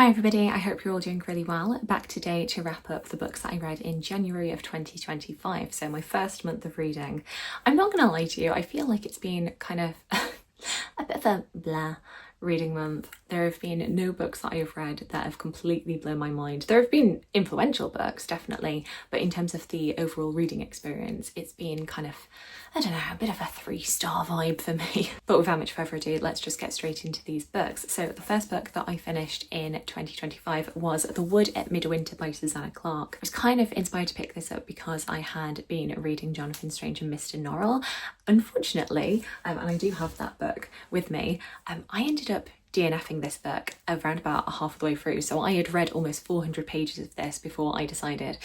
Hi everybody, I hope you're all doing really well. Back today to wrap up the books that I read in January of 2025, so my first month of reading. I'm not gonna lie to you, I feel like it's been kind of a bit of a blah reading month. There have been no books that I have read that have completely blown my mind. There have been influential books, definitely, but in terms of the overall reading experience, it's been kind of, I don't know, a bit of a 3-star vibe for me. But without much further ado, let's just get straight into these books. So the first book that I finished in 2025 was The Wood at Midwinter by Susanna Clarke. I was kind of inspired to pick this up because I had been reading Jonathan Strange and Mr. Norrell. Unfortunately, and I do have that book with me, I ended up DNFing this book around about half the way through. So I had read almost 400 pages of this before I decided,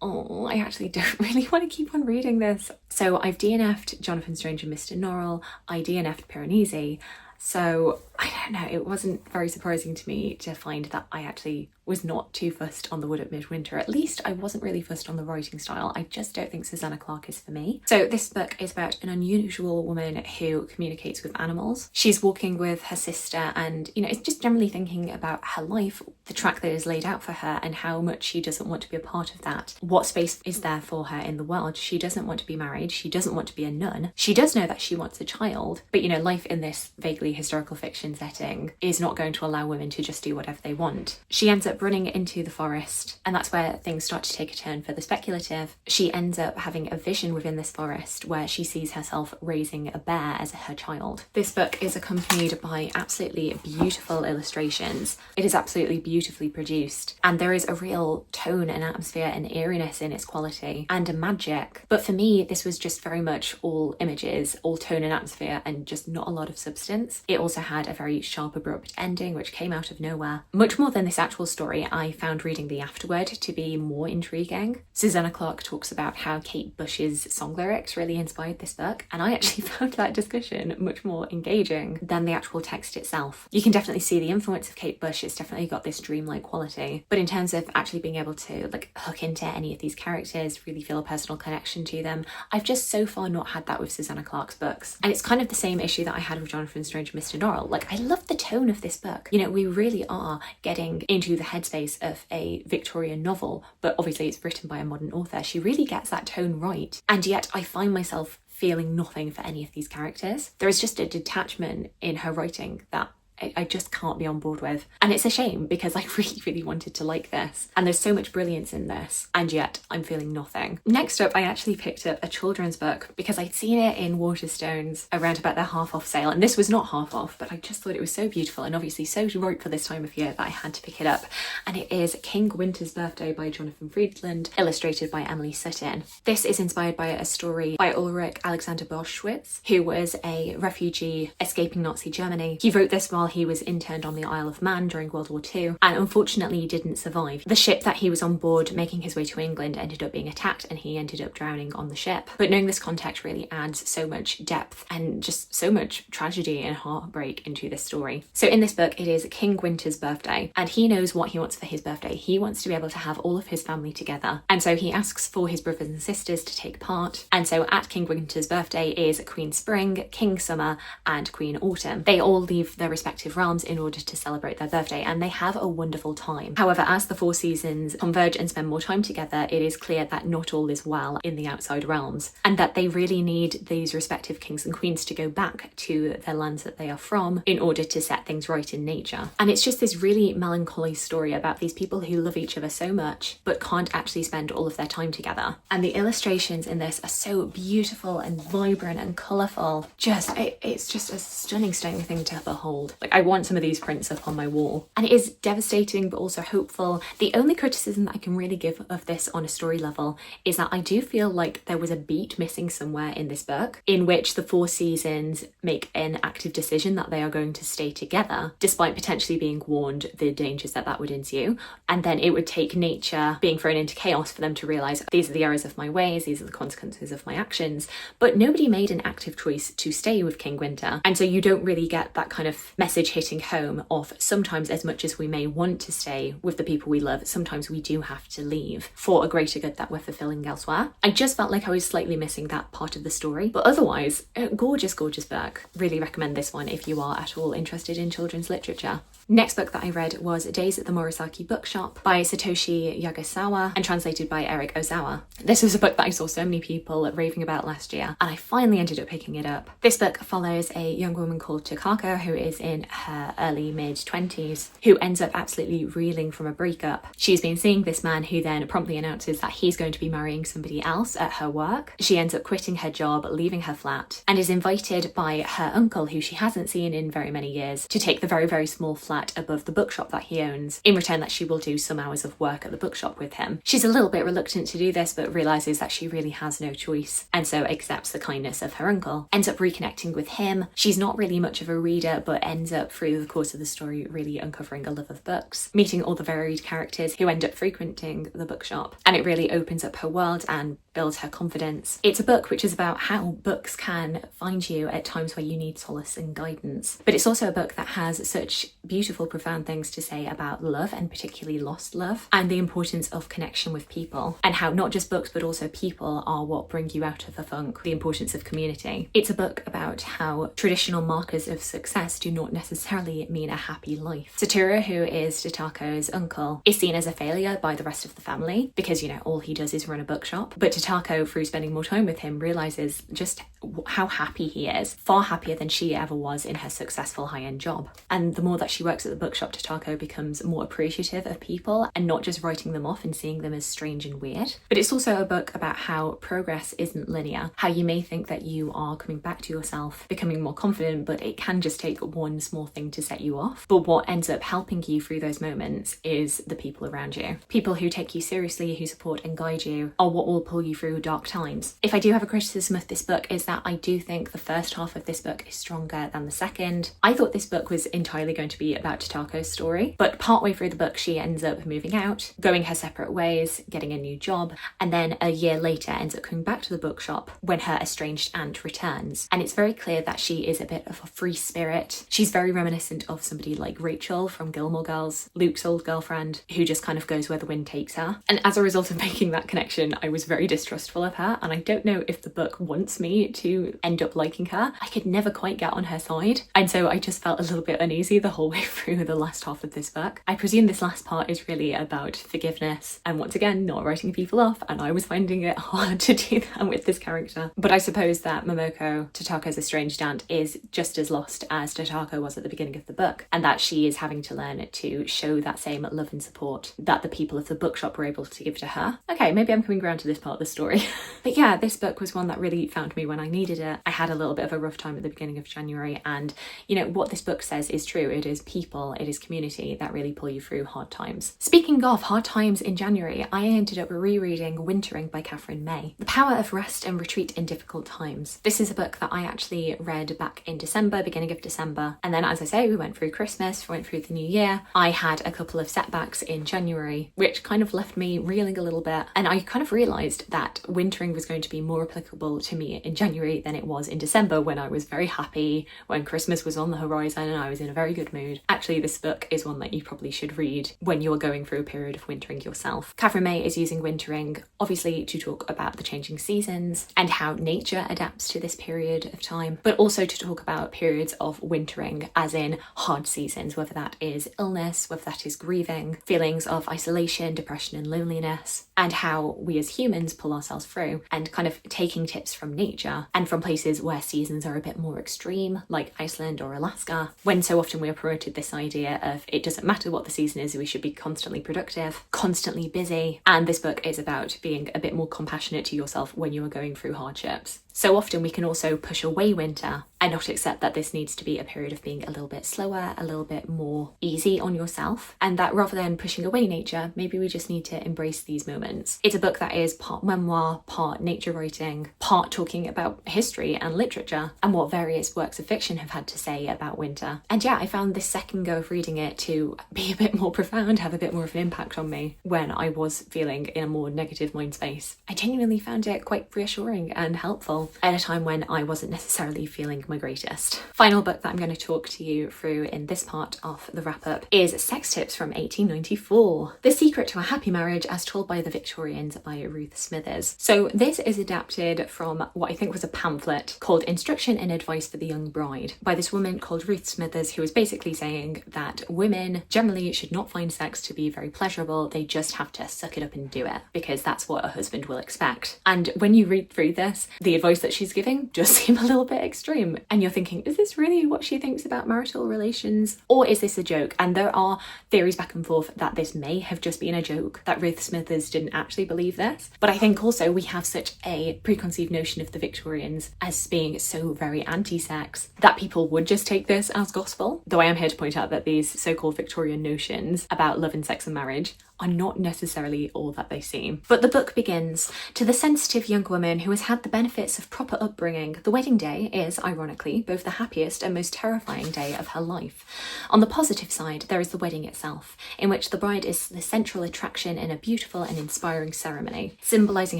oh, I actually don't really want to keep on reading this. So I've DNF'd Jonathan Strange and Mr. Norrell, I DNF'd Piranesi. So I don't know, it wasn't very surprising to me to find that I actually was not too fussed on The Wood at Midwinter. At least I wasn't really fussed on the writing style. I just don't think Susanna Clarke is for me. So this book is about an unusual woman who communicates with animals. She's walking with her sister and, you know, it's just generally thinking about her life, the track that is laid out for her and how much she doesn't want to be a part of that. What space is there for her in the world? She doesn't want to be married. She doesn't want to be a nun. She does know that she wants a child, but you know, life in this vaguely historical fiction setting is not going to allow women to just do whatever they want. She ends up running into the forest, and that's where things start to take a turn for the speculative. She ends up having a vision within this forest where she sees herself raising a bear as her child. This book is accompanied by absolutely beautiful illustrations. It is absolutely beautifully produced, and there is a real tone and atmosphere and eeriness in its quality and a magic. But for me, this was just very much all images, all tone and atmosphere, and just not a lot of substance. It also had a very sharp, abrupt ending which came out of nowhere. Much more than this actual story, I found reading the afterword to be more intriguing. Susanna Clarke talks about how Kate Bush's song lyrics really inspired this book, and I actually found that discussion much more engaging than the actual text itself. You can definitely see the influence of Kate Bush. It's definitely got this dreamlike quality, but in terms of actually being able to like hook into any of these characters, really feel a personal connection to them, I've just so far not had that with Susanna Clarke's books. And it's kind of the same issue that I had with Jonathan Strange and Mr. Norrell. Like, I love the tone of this book. You know, we really are getting into the headspace of a Victorian novel, but obviously it's written by a modern author. She really gets that tone right. And yet I find myself feeling nothing for any of these characters. There is just a detachment in her writing that I just can't be on board with. And it's a shame because I really wanted to like this. And there's so much brilliance in this, and yet I'm feeling nothing. Next up, I actually picked up a children's book because I'd seen it in Waterstones around about their half off sale. And this was not half off, but I just thought it was so beautiful and obviously so right for this time of year that I had to pick it up. And it is King Winter's Birthday by Jonathan Freedland, illustrated by Emily Sutton. This is inspired by a story by Ulrich Alexander Boschwitz, who was a refugee escaping Nazi Germany. He wrote this while he was interned on the Isle of Man during World War II, and unfortunately didn't survive. The ship that he was on board making his way to England ended up being attacked and he ended up drowning on the ship. But knowing this context really adds so much depth and just so much tragedy and heartbreak into this story. So in this book, it is King Winter's birthday, and he knows what he wants for his birthday. He wants to be able to have all of his family together, and so he asks for his brothers and sisters to take part. And so at King Winter's birthday is Queen Spring, King Summer, and Queen Autumn. They all leave their respective realms in order to celebrate their birthday, and they have a wonderful time. However, as the 4 seasons converge and spend more time together, it is clear that not all is well in the outside realms, and that they really need these respective kings and queens to go back to their lands that they are from in order to set things right in nature. And it's just this really melancholy story about these people who love each other so much but can't actually spend all of their time together. And the illustrations in this are so beautiful and vibrant and colourful. It's just a stunning thing to behold. Like, I want some of these prints up on my wall. And it is devastating but also hopeful. The only criticism that I can really give of this on a story level is that I do feel like there was a beat missing somewhere in this book, in which the 4 seasons make an active decision that they are going to stay together, despite potentially being warned the dangers that would ensue. And then it would take nature being thrown into chaos for them to realise these are the errors of my ways, these are the consequences of my actions. But nobody made an active choice to stay with King Winter. And so you don't really get that kind of message message hitting home of sometimes, as much as we may want to stay with the people we love, sometimes we do have to leave for a greater good that we're fulfilling elsewhere. I just felt like I was slightly missing that part of the story, but otherwise, gorgeous book. Really recommend this one if you are at all interested in children's literature. Next book that I read was Days at the Morisaki Bookshop by Satoshi Yagisawa and translated by Eric Ozawa. This was a book that I saw so many people raving about last year, and I finally ended up picking it up. This book follows a young woman called Takako who is in her early mid-20s, who ends up absolutely reeling from a breakup. She's been seeing this man who then promptly announces that he's going to be marrying somebody else at her work. She ends up quitting her job, leaving her flat, and is invited by her uncle, who she hasn't seen in very many years, to take the very small flat above the bookshop that he owns, in return that she will do some hours of work at the bookshop with him. She's a little bit reluctant to do this, but realises that she really has no choice, and so accepts the kindness of her uncle. Ends up reconnecting with him. She's not really much of a reader, but ends up through the course of the story really uncovering a love of books, meeting all the varied characters who end up frequenting the bookshop, and it really opens up her world and builds her confidence. It's a book which is about how books can find you at times where you need solace and guidance, but it's also a book that has such beautiful, profound things to say about love, and particularly lost love, and the importance of connection with people, and how not just books but also people are what bring you out of the funk, the importance of community. It's a book about how traditional markers of success do not necessarily mean a happy life. Satoru, who is Tatako's uncle, is seen as a failure by the rest of the family because, all he does is run a bookshop, but Tatako, through spending more time with him, realises just how happy he is, far happier than she ever was in her successful high-end job. And the more that she works at the bookshop, Tatako becomes more appreciative of people and not just writing them off and seeing them as strange and weird. But it's also a book about how progress isn't linear, how you may think that you are coming back to yourself, becoming more confident, but it can just take one small thing to set you off. But what ends up helping you through those moments is the people around you. People who take you seriously, who support and guide you, are what will pull you through dark times. If I do have a criticism of this book, is that I do think the first half of this book is stronger than the second. I thought this book was entirely going to be about Tatako's story, but partway through the book she ends up moving out, going her separate ways, getting a new job, and then a year later ends up coming back to the bookshop when her estranged aunt returns. And it's very clear that she is a bit of a free spirit. She's very reminiscent of somebody like Rachel from Gilmore Girls, Luke's old girlfriend, who just kind of goes where the wind takes her. And as a result of making that connection, I was very distrustful of her, and I don't know if the book wants me to end up liking her. I could never quite get on her side, and so I just felt a little bit uneasy the whole way through the last half of this book. I presume this last part is really about forgiveness, and once again, not writing people off, and I was finding it hard to do that with this character. But I suppose that Momoko, Tatako's estranged aunt, is just as lost as Tatako was at the beginning of the book, and that she is having to learn to show that same love and support that the people of the bookshop were able to give to her. Okay, maybe I'm coming around to this part of the story. But yeah, this book was one that really found me when I needed it. I had a little bit of a rough time at the beginning of January, and what this book says is true. It is people, it is community that really pull you through hard times. Speaking of hard times in January, I ended up rereading Wintering by Katherine May. The Power of Rest and Retreat in Difficult Times. This is a book that I actually read back in December, beginning of December, and then, as I say, we went through Christmas, we went through the new year. I had a couple of setbacks in January, which kind of left me reeling a little bit, and I kind of realised that Wintering was going to be more applicable to me in January than it was in December, when I was very happy, when Christmas was on the horizon and I was in a very good mood. Actually, this book is one that you probably should read when you are going through a period of wintering yourself. Katherine May is using wintering obviously to talk about the changing seasons and how nature adapts to this period of time, but also to talk about periods of wintering as in hard seasons, whether that is illness, whether that is grieving, feelings of isolation, depression and loneliness, and how we as humans pull ourselves through, and kind of taking tips from nature and from places where seasons are a bit more extreme, like Iceland or Alaska, when so often we are promoted this idea of it doesn't matter what the season is, we should be constantly productive, constantly busy. And this book is about being a bit more compassionate to yourself when you are going through hardships. So often we can also push away winter and not accept that this needs to be a period of being a little bit slower, a little bit more easy on yourself, and that rather than pushing away nature, maybe we just need to embrace these moments. It's a book that is part memoir, part nature writing, part talking about history and literature and what various works of fiction have had to say about winter. And yeah, I found this second go of reading it to be a bit more profound, have a bit more of an impact on me when I was feeling in a more negative mind space. I genuinely found it quite reassuring and helpful. Norrell at a time when I wasn't necessarily feeling my greatest. Final book that I'm going to talk to you through in this part of the wrap-up is Sex Tips from 1894. The Secret to a Happy Marriage as Told by the Victorians by Ruth Smythers. So this is adapted from what I think was a pamphlet called Instruction and Advice for the Young Bride by this woman called Ruth Smythers, who was basically saying that women generally should not find sex to be very pleasurable. They just have to suck it up and do it because that's what a husband will expect. And when you read through this, the advice that she's giving does seem a little bit extreme. And you're thinking, is this really what she thinks about marital relations? Or is this a joke? And there are theories back and forth that this may have just been a joke, that Ruth Smythers didn't actually believe this. But I think also we have such a preconceived notion of the Victorians as being so very anti-sex that people would just take this as gospel. Though I am here to point out that these so-called Victorian notions about love and sex and marriage are not necessarily all that they seem. But the book begins, to the sensitive young woman who has had the benefits of proper upbringing, the wedding day is, ironically, both the happiest and most terrifying day of her life. On the positive side, there is the wedding itself, in which the bride is the central attraction in a beautiful and inspiring ceremony, symbolising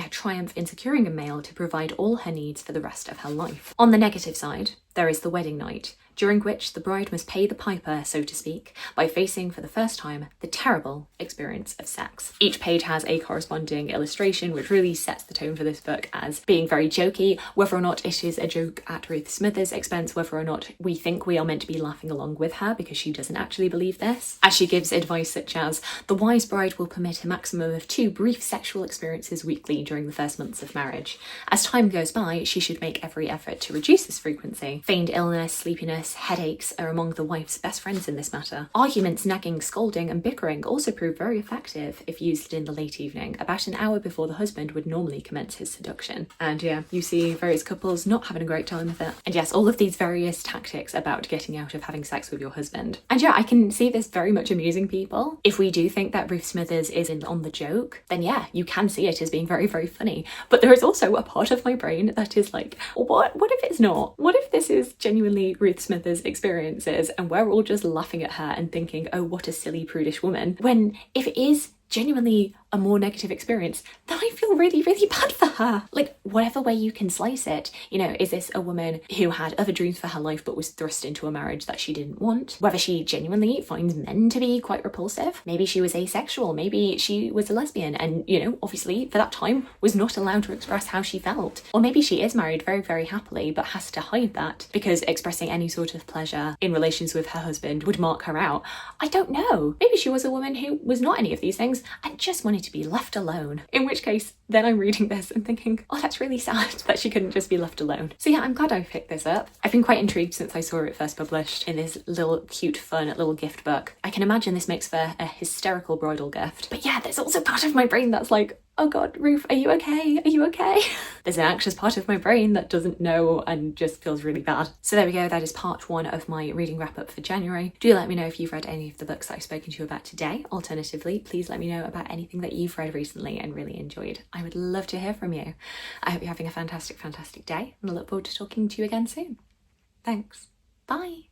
her triumph in securing a male to provide all her needs for the rest of her life. On the negative side, there is the wedding night, during which the bride must pay the piper, so to speak, by facing for the first time the terrible experience of sex. Each page has a corresponding illustration which really sets the tone for this book as being very jokey, whether or not it is a joke at Ruth Smythers' expense, whether or not we think we are meant to be laughing along with her because she doesn't actually believe this, as she gives advice such as, the wise bride will permit a maximum of 2 brief sexual experiences weekly during the first months of marriage. As time goes by, she should make every effort to reduce this frequency. Feigned illness, sleepiness, headaches are among the wife's best friends in this matter. Arguments, nagging, scolding and bickering also prove very effective if used in the late evening, about an hour before the husband would normally commence his seduction. And yeah, you see various couples not having a great time with it. And yes, all of these various tactics about getting out of having sex with your husband. And yeah, I can see this very much amusing people. If we do think that Ruth Smythers is in on the joke, then yeah, you can see it as being very, very funny. But there is also a part of my brain that is like, what if it's not? What if this is genuinely Ruth Smythers' experiences and we're all just laughing at her and thinking, oh, what a silly prudish woman, when if it is genuinely a more negative experience, then I feel really, really bad for her. Like, whatever way you can slice it, you know, is this a woman who had other dreams for her life but was thrust into a marriage that she didn't want? Whether she genuinely finds men to be quite repulsive? Maybe she was asexual, maybe she was a lesbian and, you know, obviously for that time was not allowed to express how she felt. Or maybe she is married very, very happily but has to hide that because expressing any sort of pleasure in relations with her husband would mark her out. I don't know. Maybe she was a woman who was not any of these things and just wanted to be left alone. In which case, then I'm reading this and thinking, oh, that's really sad that she couldn't just be left alone. So yeah, I'm glad I picked this up. I've been quite intrigued since I saw it first published in this little cute, fun little gift book. I can imagine this makes for a hysterical bridal gift. But yeah, there's also part of my brain that's like, oh God, Ruth, are you okay? Are you okay? There's an anxious part of my brain that doesn't know and just feels really bad. So there we go, that is part 1 of my reading wrap up for January. Do let me know if you've read any of the books that I've spoken to you about today. Alternatively, please let me know about anything that you've read recently and really enjoyed. I would love to hear from you. I hope you're having a fantastic, fantastic day and I look forward to talking to you again soon. Thanks. Bye.